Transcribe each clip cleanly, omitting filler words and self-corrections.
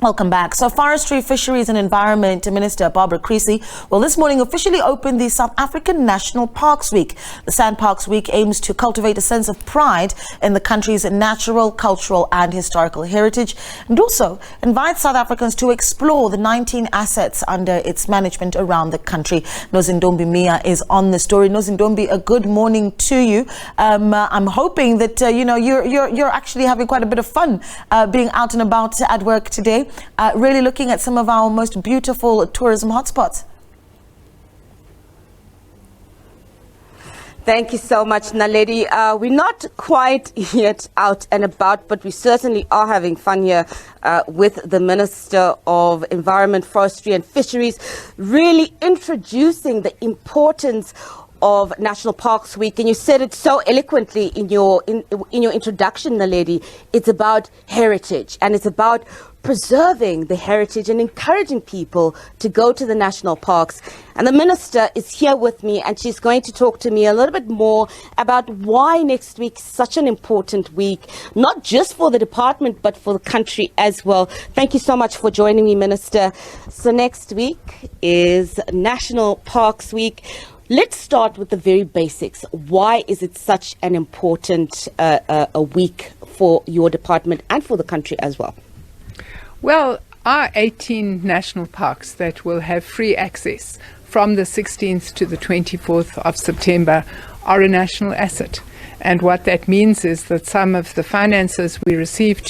Welcome back. So Forestry, Fisheries and Environment Minister Barbara Creecy will this morning officially open the South African National Parks Week. The SANParks Week aims to cultivate a sense of pride in the country's natural, cultural and historical heritage, and also invite South Africans to explore the 19 assets under its management around the country. Nozindombi Mia is on the story. Nozindombi, a good morning to you. I'm hoping that you're actually having quite a bit of fun being out and about at work today. Really looking at some of our most beautiful tourism hotspots. Thank you so much, Naledi. We're not quite yet out and about, but we certainly are having fun here with the Minister of Environment, Forestry and Fisheries, really introducing the importance of National Parks Week. And you said it so eloquently in your introduction, Naledi. It's about heritage, and it's about preserving the heritage and encouraging people to go to the national parks. And the Minister is here with me, and she's going to talk to me a little bit more about why next week is such an important week, not just for the department, but for the country as well. Thank you so much for joining me, Minister. So next week is National Parks Week. Let's start with the very basics. Why is it such an important a week for your department and for the country as well? Well, our 18 national parks that will have free access from the 16th to the 24th of September are a national asset. And what that means is that some of the finances we receive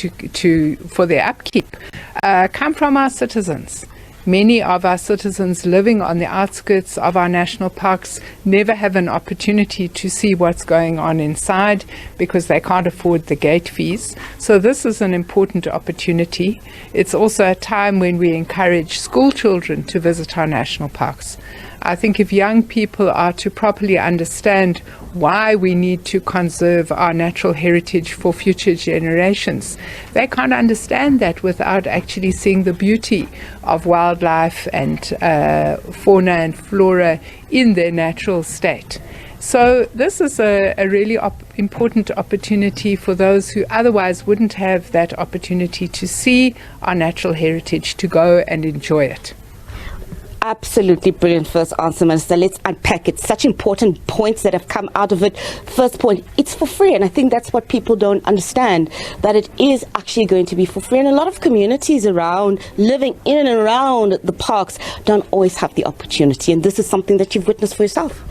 for their upkeep come from our citizens. Many of our citizens living on the outskirts of our national parks never have an opportunity to see what's going on inside because they can't afford the gate fees. So this is an important opportunity. It's also a time when we encourage school children to visit our national parks. I think if young people are to properly understand why we need to conserve our natural heritage for future generations, they can't understand that without actually seeing the beauty of wildlife and fauna and flora in their natural state. So this is a really important opportunity for those who otherwise wouldn't have that opportunity to see our natural heritage, to go and enjoy it. Absolutely brilliant first answer, Minister. Let's unpack it. Such important points that have come out of it. First point, it's for free. And I think that's what people don't understand, that it is actually going to be for free. And a lot of communities around, living in and around the parks, don't always have the opportunity. And this is something that you've witnessed for yourself.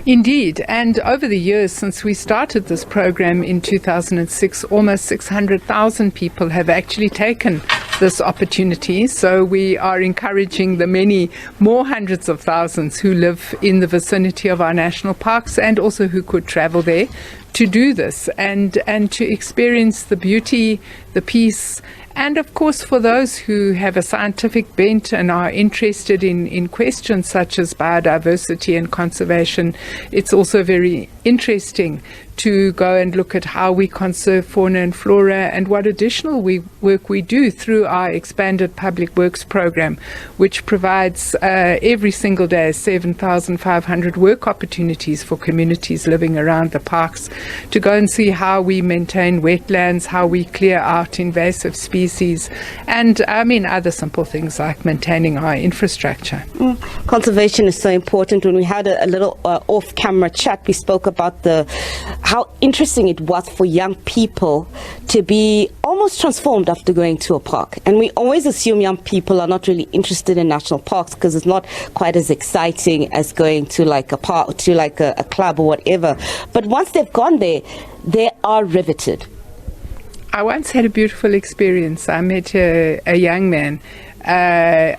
Indeed, and over the years since we started this program in 2006, almost 600,000 people have actually taken this opportunity. So we are encouraging the many more hundreds of thousands who live in the vicinity of our national parks and also who could travel there to do this and to experience the beauty, the peace. And of course, for those who have a scientific bent and are interested in questions such as biodiversity and conservation, it's also very interesting to go and look at how we conserve fauna and flora and what additional work we do through our expanded public works program, which provides every single day 7,500 work opportunities for communities living around the parks, to go and see how we maintain wetlands, how we clear out invasive species, and other simple things like maintaining our infrastructure. Conservation is so important. When we had a little off-camera chat, we spoke about how interesting it was for young people to be almost transformed after going to a park. And we always assume young people are not really interested in national parks because it's not quite as exciting as going to like a park, to like a club or whatever. But once they've gone there, they are riveted. I once had a beautiful experience. I met a young man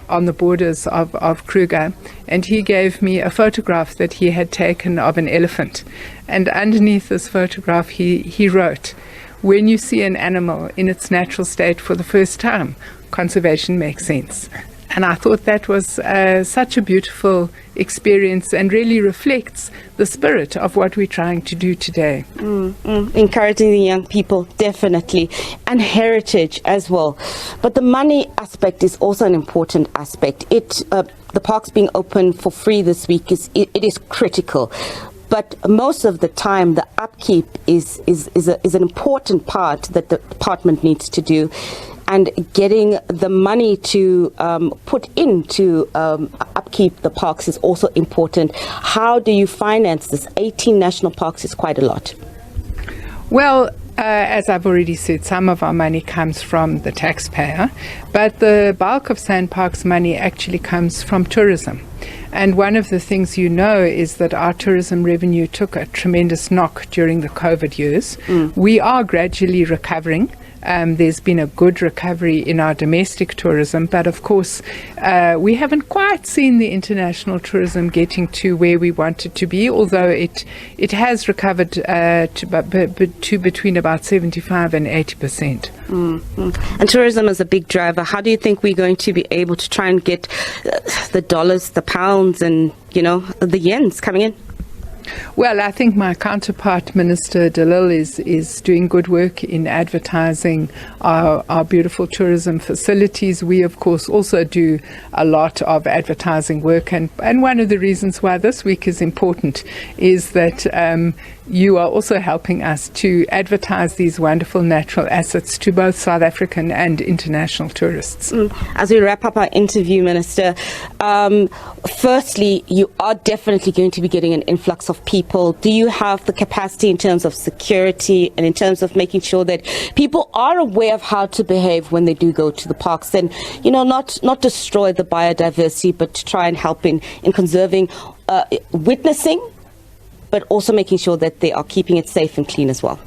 on the borders of Kruger, and he gave me a photograph that he had taken of an elephant. And underneath this photograph, he wrote, "When you see an animal in its natural state for the first time, conservation makes sense." And I thought that was such a beautiful experience and really reflects the spirit of what we're trying to do today. Encouraging the young people, definitely, and heritage as well. But the money aspect is also an important aspect. The parks being open for free this week it is critical. But most of the time, the upkeep is an important part that the department needs to do. and getting the money to put into upkeep the parks is also important. How do you finance this? 18 national parks is quite a lot. Well, as I've already said, some of our money comes from the taxpayer, but the bulk of SANParks money actually comes from tourism. And one of the things you know is that our tourism revenue took a tremendous knock during the COVID years. We are gradually recovering. There's been a good recovery in our domestic tourism, but of course we haven't quite seen the international tourism getting to where we want it to be, although it has recovered to between about 75 and 80%. And tourism is a big driver. How do you think we're going to be able to try and get the dollars, the pounds, and the yens coming in? Well, I think my counterpart, Minister Dalil, is doing good work in advertising our beautiful tourism facilities. We, of course, also do a lot of advertising work. And one of the reasons why this week is important is that you are also helping us to advertise these wonderful natural assets to both South African and international tourists. As we wrap up our interview, Minister, firstly, you are definitely going to be getting an influx of people. Do you have the capacity in terms of security and in terms of making sure that people are aware of how to behave when they do go to the parks, and not destroy the biodiversity, but to try and help in conserving, witnessing, but also making sure that they are keeping it safe and clean as well?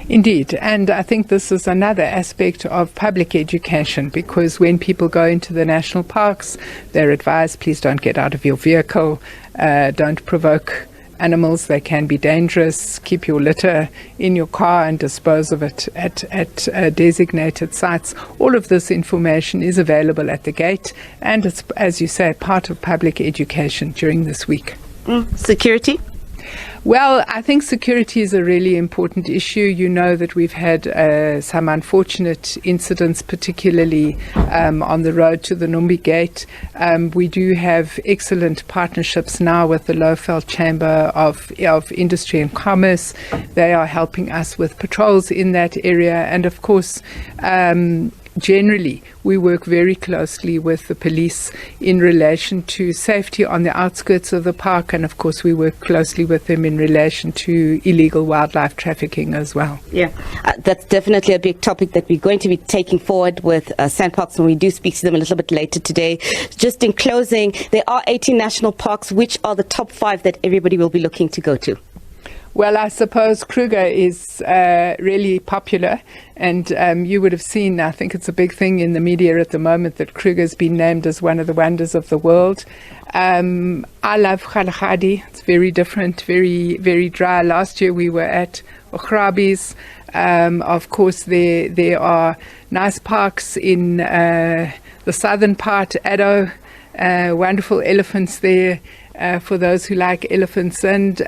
Indeed, and I think this is another aspect of public education, because when people go into the national parks, they're advised, please don't get out of your vehicle, don't provoke animals, they can be dangerous, keep your litter in your car and dispose of it at designated sites. All of this information is available at the gate, and it's, as you say, part of public education during this week. Security? Well, I think security is a really important issue. You know that we've had some unfortunate incidents, particularly on the road to the Numbi Gate. We do have excellent partnerships now with the Lowveld Chamber of Industry and Commerce. They are helping us with patrols in that area, and of course, generally, we work very closely with the police in relation to safety on the outskirts of the park, and of course we work closely with them in relation to illegal wildlife trafficking as well. Yeah, that's definitely a big topic that we're going to be taking forward with SANParks, and we do speak to them a little bit later today. Just in closing, there are 18 national parks. Which are the top 5 that everybody will be looking to go to? Well, I suppose Kruger is really popular, and you would have seen, I think it's a big thing in the media at the moment, that Kruger's been named as one of the wonders of the world. I love Kgalagadi. It's very different, very, very dry. Last year we were at Okrabi's. Of course, there are nice parks in the southern part, Addo, wonderful elephants there. For those who like elephants, and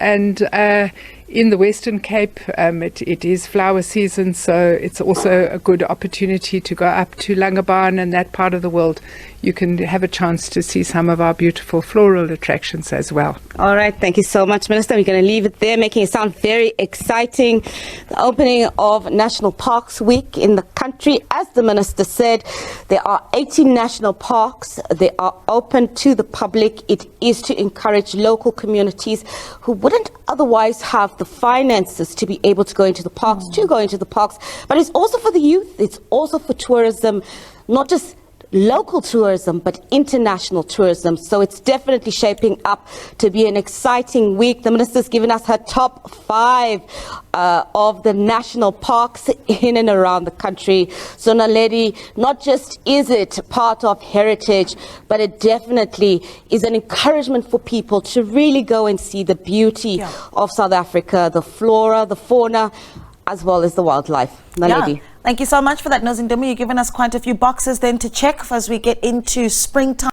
in the Western Cape, it is flower season, so it's also a good opportunity to go up to Langebaan and that part of the world. You can have a chance to see some of our beautiful floral attractions as well. All right, thank you so much, Minister. We're going to leave it there, making it sound very exciting. The opening of National Parks Week in the country. As the Minister said, there are 18 national parks. They are open to the public. It is to encourage local communities who wouldn't otherwise have the finances to be able to go into the parks, but it's also for the youth. It's also for tourism, not just local tourism, but international tourism. So it's definitely shaping up to be an exciting week. The Minister's given us her top 5 of the national parks in and around the country. So Naledi, not just is it part of heritage, but it definitely is an encouragement for people to really go and see the beauty of South Africa, the flora, the fauna, as well as the wildlife. Naledi. Thank you so much for that, Nozindumi. You've given us quite a few boxes then to check as we get into springtime.